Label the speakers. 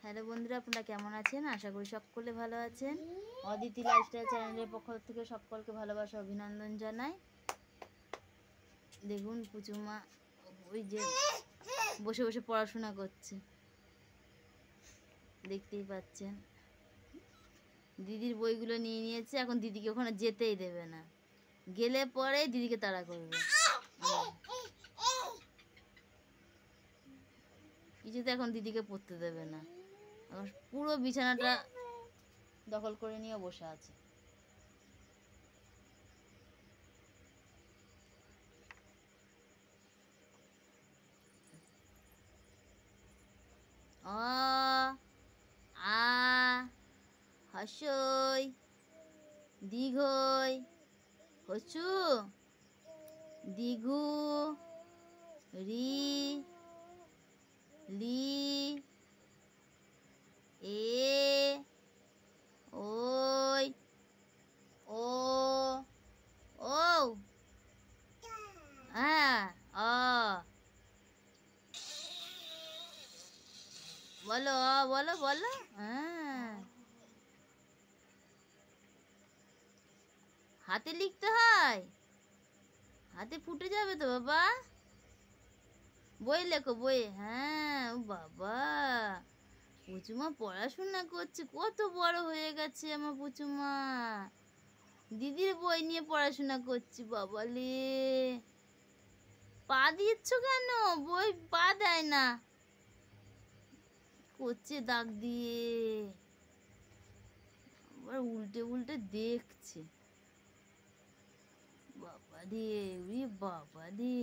Speaker 1: Hello বন্ধুরা, আপনারা কেমন আছেন? আশা করি সকলে ভালো আছেন। অদিতি লাইফস্টাইল চ্যানেলের পক্ষ থেকে সকলকে ভালোবাসা অভিনন্দন জানাই। দেখুন পুচুমা ওই যে বসে বসে পড়াশোনা করছে, দেখতেই পাচ্ছেন। দিদির বইগুলো নিয়ে নিয়েছে, এখন দিদিকে ওখানে যেতেই দেবে না, গেলে পরে দিদিকে তাড়া করবে। কিছুতে এখন দিদিকে পড়তে দেবে না, পুরো বিছানাটা দখল করে নিয়ে বসে আছে। অ আ হস্যই দীর্ঘই হচু দিঘু রি লি এ ওই ও ও হ্যাঁ অ বলো বলো বলো। হ্যাঁ, হাতে লিখতে হয়, হাতে ফুটে যাবে তো বাবা। বই লেখো বই। হ্যাঁ, ও বাবা, পুচুমা পড়াশোনা করছে, কত বড় হয়ে গেছে আমার পুচুমা। দিদির বই নিয়ে পড়াশোনা করছি। বাবালে, পা দিচ্ছ কেন? বই পা দেয় না, করছে দাগ দিয়ে, আবার উল্টে উল্টে দেখছে। বাবা রে, বাবা রে।